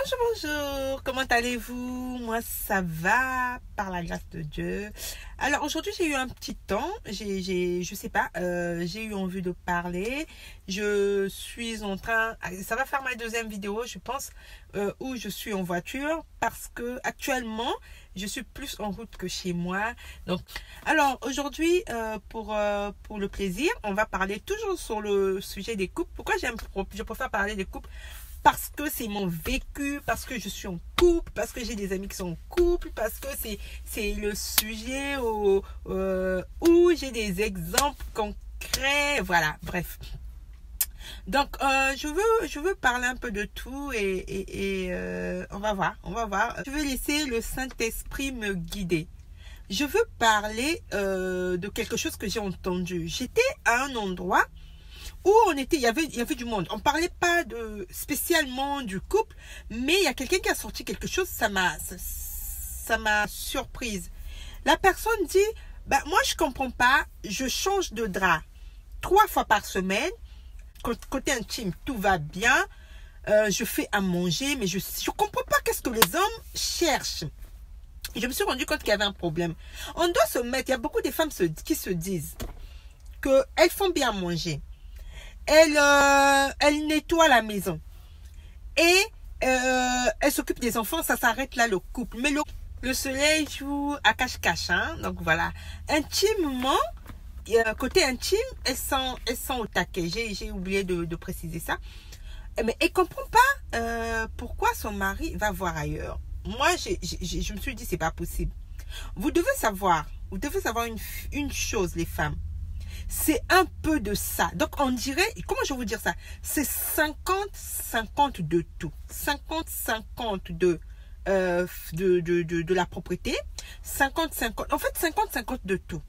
Bonjour, bonjour, comment allez-vous? Moi, ça va, par la grâce de Dieu. Alors, aujourd'hui, j'ai eu un petit temps, je sais pas, j'ai eu envie de parler. Je suis en train, ça va faire ma deuxième vidéo, je pense, où je suis en voiture, parce que actuellement, je suis plus en route que chez moi. Donc, alors, aujourd'hui, pour le plaisir, on va parler toujours sur le sujet des couples. Pourquoi je préfère parler des couples? Parce que c'est mon vécu, parce que je suis en couple, parce que j'ai des amis qui sont en couple, parce que c'est le sujet où j'ai des exemples concrets, voilà, bref. Donc, je veux parler un peu de tout et on va voir. Je veux laisser le Saint-Esprit me guider. Je veux parler de quelque chose que j'ai entendu. J'étais à un endroit où il y avait du monde. On parlait pas spécialement du couple, mais il y a quelqu'un qui a sorti quelque chose, ça m'a surprise. La personne dit, moi je comprends pas, je change de drap 3 fois par semaine, côté intime tout va bien, je fais à manger, mais je comprends pas qu'est-ce que les hommes cherchent. Et je me suis rendu compte qu'il y avait un problème. On doit se mettre, il y a beaucoup de femmes qui se disent qu'elles font bien manger. Elle nettoie la maison et elle s'occupe des enfants, ça s'arrête là le couple. Mais le soleil joue à cache-cache, hein? Donc voilà, intimement, côté intime, elles sont au taquet. J'ai oublié de préciser ça. Mais elle comprend pas pourquoi son mari va voir ailleurs. Moi, je me suis dit, c'est pas possible. Vous devez savoir une chose, les femmes. C'est un peu de ça. Donc, on dirait, comment je vais vous dire ça? C'est 50-50 de tout. 50-50 de la propriété. 50-50. En fait, 50-50 de tout.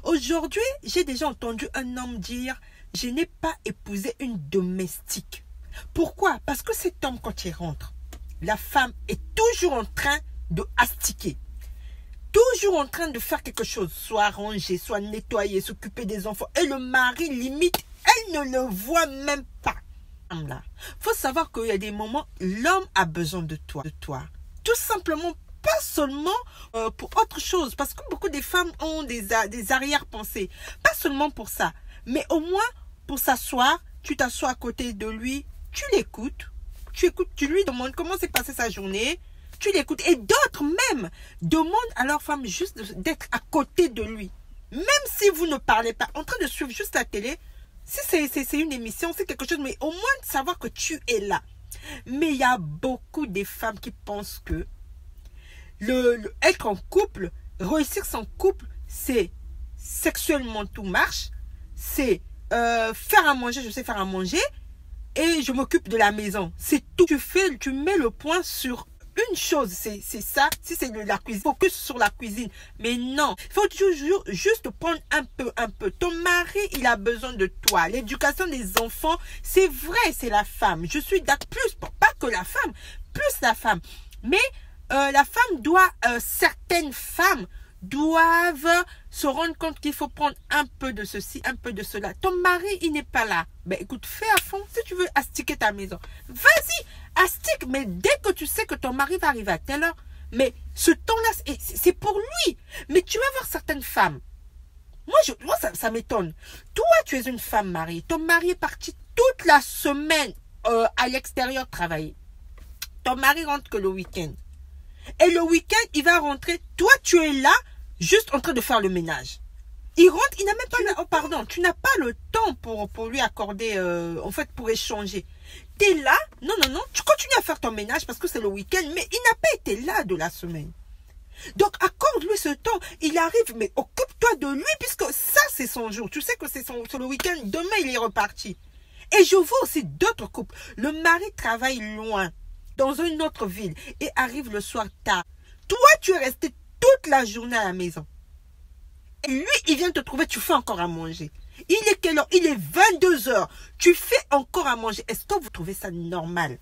Aujourd'hui, j'ai déjà entendu un homme dire, je n'ai pas épousé une domestique. Pourquoi? Parce que cet homme, quand il rentre, la femme est toujours en train de astiquer. Toujours en train de faire quelque chose, soit ranger, soit nettoyer, s'occuper des enfants. Et le mari, limite, elle ne le voit même pas. Il faut savoir qu'il y a des moments, l'homme a besoin de toi. Tout simplement, pas seulement pour autre chose. Parce que beaucoup de femmes ont des arrière-pensées. Pas seulement pour ça. Mais au moins, pour s'asseoir, tu t'assois à côté de lui, tu l'écoutes. Tu lui demandes comment s'est passée sa journée. Tu l'écoutes. Et d'autres même demandent à leur femme juste d'être à côté de lui. Même si vous ne parlez pas, en train de suivre juste la télé, si c'est une émission, c'est quelque chose, mais au moins de savoir que tu es là. Mais il y a beaucoup de femmes qui pensent que être en couple, réussir son couple, c'est sexuellement tout marche, c'est faire à manger, je sais faire à manger, et je m'occupe de la maison. C'est tout. Tu mets le point sur une chose, c'est ça. Si c'est de la cuisine, focus sur la cuisine. Mais non, il faut toujours juste prendre un peu. Ton mari, il a besoin de toi. L'éducation des enfants, c'est vrai, c'est la femme. Je suis d'accord, pas que la femme, plus la femme. Mais la femme doit, certaines femmes doivent se rendre compte qu'il faut prendre un peu de ceci, un peu de cela. Ton mari, il n'est pas là. Écoute, fais à fond. Si tu veux astiquer ta maison, vas-y, astique. Mais dès que tu sais que ton mari va arriver à telle heure, mais ce temps-là, c'est pour lui. Mais tu vas voir certaines femmes. Moi ça m'étonne. Toi, tu es une femme mariée. Ton mari est parti toute la semaine à l'extérieur travailler. Ton mari rentre que le week-end. Et le week-end, il va rentrer. Toi, tu es là, juste en train de faire le ménage. Il rentre, il n'a même pas... pardon, tu n'as pas le temps pour lui accorder, en fait, pour échanger. Tu es là, non, tu continues à faire ton ménage parce que c'est le week-end, mais il n'a pas été là de la semaine. Donc, accorde-lui ce temps. Il arrive, mais occupe-toi de lui puisque ça, c'est son jour. Tu sais que c'est le week-end, demain, il est reparti. Et je vois aussi d'autres couples. Le mari travaille loin, dans une autre ville, et arrive le soir tard. Toi, tu es resté toute la journée à la maison. Et lui, il vient te trouver, tu fais encore à manger. Il est quelle heure? Il est 22 heures. Tu fais encore à manger. Est-ce que vous trouvez ça normal?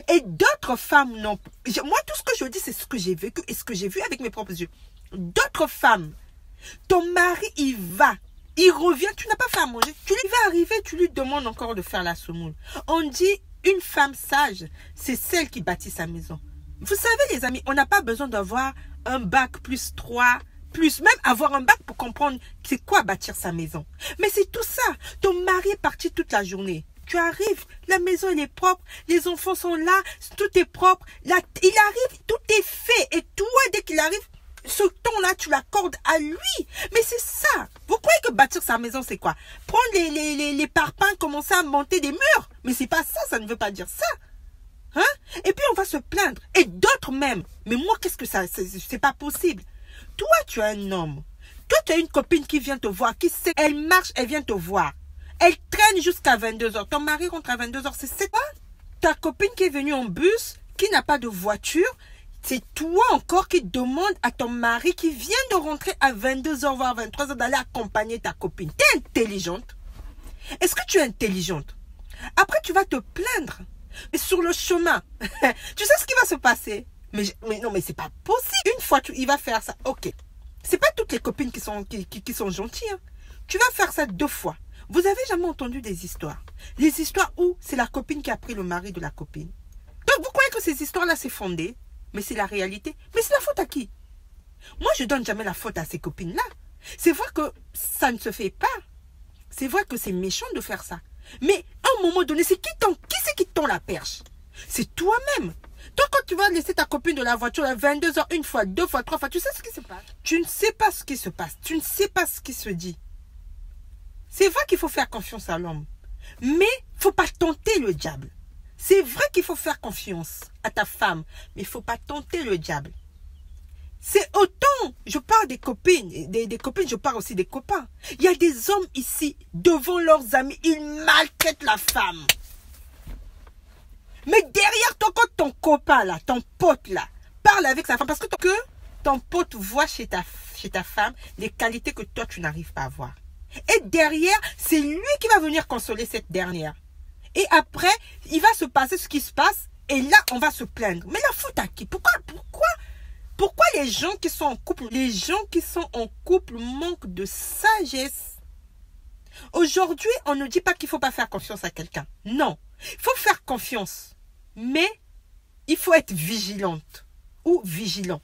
Et d'autres femmes, non. Moi, tout ce que je dis, c'est ce que j'ai vécu et ce que j'ai vu avec mes propres yeux. D'autres femmes, ton mari, il revient, tu n'as pas fait à manger. Tu lui vas arriver, tu lui demandes encore de faire la semoule. On dit, Une femme sage, c'est celle qui bâtit sa maison. Vous savez les amis, on n'a pas besoin d'avoir un bac plus 3, plus même avoir un bac pour comprendre c'est quoi bâtir sa maison. Mais c'est tout ça. Ton mari est parti toute la journée. Tu arrives, la maison elle est propre, les enfants sont là, tout est propre. Là, il arrive, tout est fait. Et toi, dès qu'il arrive, ce temps-là, tu l'accordes à lui. Mais c'est ça. Vous croyez que bâtir sa maison, c'est quoi? Prendre les parpaings, commencer à monter des murs. Mais c'est pas ça, ça ne veut pas dire ça. Hein? Et puis on va se plaindre. Et d'autres même. Mais moi, qu'est-ce que ça, c'est pas possible. Toi, tu as un homme. Toi, tu as une copine qui vient te voir, qui sait, elle marche, elle vient te voir. Elle traîne jusqu'à 22h. Ton mari rentre à 22h, c'est quoi? Ta copine qui est venue en bus, qui n'a pas de voiture, c'est toi encore qui demande à ton mari qui vient de rentrer à 22h, voire 23h, d'aller accompagner ta copine. Tu es intelligente? Est-ce que tu es intelligente? Après, tu vas te plaindre. Et sur le chemin, tu sais ce qui va se passer? Mais non, mais c'est pas possible. Une fois, il va faire ça. Ok. C'est pas toutes les copines qui sont gentilles. Hein. Tu vas faire ça 2 fois. Vous avez jamais entendu des histoires? Les histoires où c'est la copine qui a pris le mari de la copine. Donc, vous croyez que ces histoires-là, c'est fondé? Mais c'est la réalité. Mais c'est la faute à qui? Moi, je donne jamais la faute à ces copines-là. C'est vrai que ça ne se fait pas. C'est vrai que c'est méchant de faire ça. Mais à un moment donné, qui c'est qui tend la perche? C'est toi-même. Toi, quand tu vas laisser ta copine de la voiture à 22h, 1 fois, 2 fois, 3 fois, tu sais ce qui se passe? Tu ne sais pas ce qui se passe. Tu ne sais pas ce qui se dit. C'est vrai qu'il faut faire confiance à l'homme. Mais il ne faut pas tenter le diable. C'est vrai qu'il faut faire confiance à ta femme. Mais il ne faut pas tenter le diable. C'est autant, je parle des copines, des copines, je parle aussi des copains. Il y a des hommes ici, devant leurs amis, ils maltraitent la femme. Mais derrière toi, quand ton copain là, ton pote là, parle avec sa femme, parce que ton pote voit chez ta femme les qualités que toi tu n'arrives pas à voir. Et derrière, c'est lui qui va venir consoler cette dernière. Et après, il va se passer ce qui se passe, et là, on va se plaindre. Mais la faute à qui? Pourquoi les gens qui sont en couple manquent de sagesse? Aujourd'hui, on ne dit pas qu'il ne faut pas faire confiance à quelqu'un. Non, il faut faire confiance. Mais il faut être vigilante ou vigilant.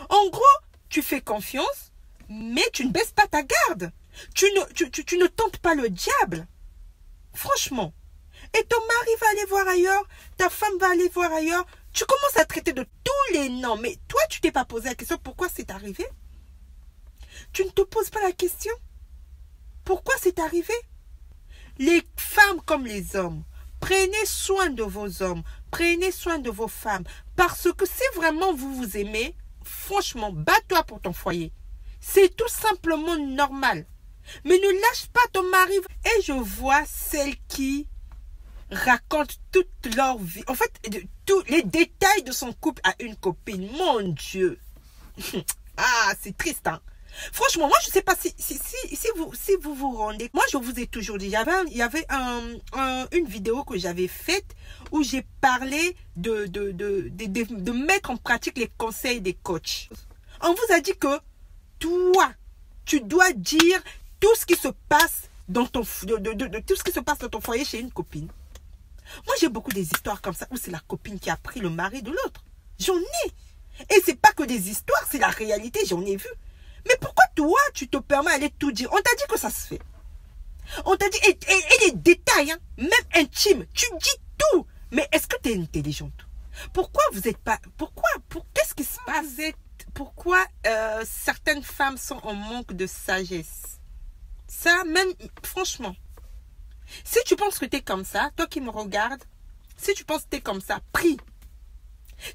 En gros, tu fais confiance, mais tu ne baisses pas ta garde. Tu ne tentes pas le diable. Franchement. Et ton mari va aller voir ailleurs, ta femme va aller voir ailleurs. Tu commences à traiter de tous les noms. Mais toi, tu t'es pas posé la question pourquoi c'est arrivé? Tu ne te poses pas la question. Pourquoi c'est arrivé? Les femmes comme les hommes, prenez soin de vos hommes, prenez soin de vos femmes. Parce que si vraiment vous vous aimez, franchement, bats-toi pour ton foyer. C'est tout simplement normal. Mais ne lâche pas ton mari. Et je vois celles qui racontent toute leur vie. En fait, tous les détails de son couple à une copine. Mon Dieu. Ah, c'est triste, hein. Franchement, moi, je ne sais pas si vous vous rendez. Moi, je vous ai toujours dit, il y avait une vidéo que j'avais faite où j'ai parlé de mettre en pratique les conseils des coachs. On vous a dit que toi, tu dois dire tout ce qui se passe dans tout ce qui se passe dans ton foyer chez une copine. Moi, j'ai beaucoup des histoires comme ça où c'est la copine qui a pris le mari de l'autre. J'en ai. Et c'est pas que des histoires, c'est la réalité, j'en ai vu. Mais pourquoi toi, tu te permets d'aller tout dire? On t'a dit que ça se fait. On t'a dit, et les détails, hein, même intimes, tu dis tout. Mais est-ce que tu es intelligente? Pourquoi vous n'êtes pas... Qu'est-ce qui se passe? Pourquoi certaines femmes sont en manque de sagesse? Ça, même, franchement. Si tu penses que tu es comme ça, toi qui me regardes, si tu penses que tu es comme ça, prie.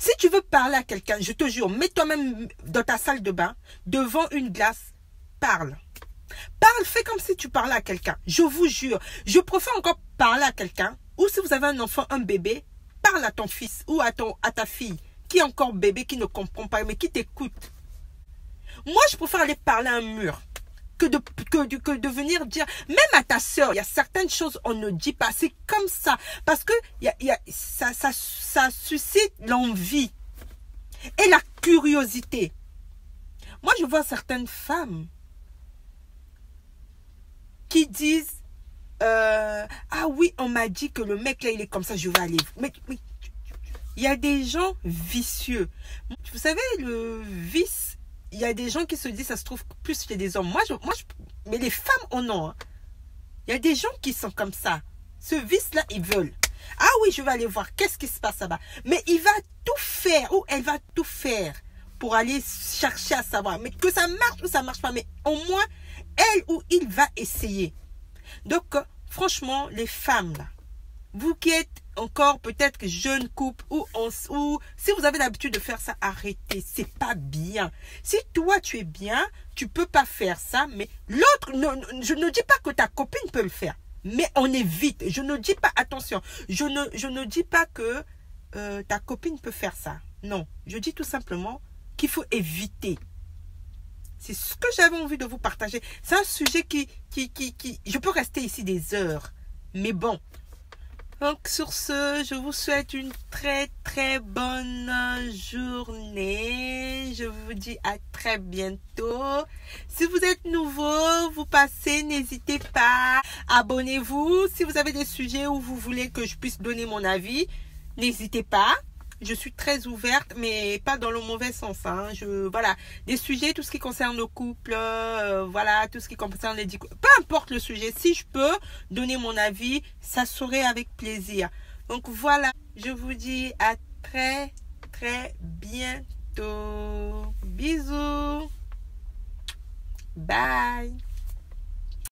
Si tu veux parler à quelqu'un, je te jure, mets-toi même dans ta salle de bain, devant une glace, parle. Parle, fais comme si tu parlais à quelqu'un. Je vous jure, je préfère encore parler à quelqu'un, ou si vous avez un enfant, un bébé, parle à ton fils ou à ta fille, qui est encore bébé, qui ne comprend pas, mais qui t'écoute. Moi, je préfère aller parler à un mur. Que de venir dire, même à ta soeur, il y a certaines choses on ne dit pas. C'est comme ça. Parce que ça suscite l'envie et la curiosité. Moi, je vois certaines femmes qui disent, ah oui, on m'a dit que le mec là, il est comme ça, je vais aller. Mais il y a des gens vicieux. Vous savez, le vice, il y a des gens qui se disent, ça se trouve plus chez des hommes. Mais les femmes, oh non. Hein. Il y a des gens qui sont comme ça. Ce vice-là, ils veulent. Ah oui, je vais aller voir qu'est-ce qui se passe là-bas. Mais il va tout faire, ou elle va tout faire pour aller chercher à savoir. Mais que ça marche ou ça marche pas. Mais au moins, elle ou il va essayer. Donc, franchement, les femmes, là, vous qui êtes encore peut-être jeune couple ou si vous avez l'habitude de faire ça, arrêtez. C'est pas bien. Si toi, tu es bien, tu peux pas faire ça. Mais l'autre, je ne dis pas que ta copine peut le faire. Mais on évite. Je ne dis pas, attention, je ne dis pas que ta copine peut faire ça. Non, je dis tout simplement qu'il faut éviter. C'est ce que j'avais envie de vous partager. C'est un sujet qui... Je peux rester ici des heures. Mais bon. Donc, sur ce, je vous souhaite une très, très bonne journée. Je vous dis à très bientôt. Si vous êtes nouveau, vous passez, n'hésitez pas. Abonnez-vous. Si vous avez des sujets où vous voulez que je puisse donner mon avis, n'hésitez pas. Je suis très ouverte, mais pas dans le mauvais sens. Hein. Voilà, des sujets, tout ce qui concerne le couple, voilà, tout ce qui concerne les peu importe le sujet, si je peux donner mon avis, ça serait avec plaisir. Donc voilà, je vous dis à très, très bientôt. Bisous. Bye.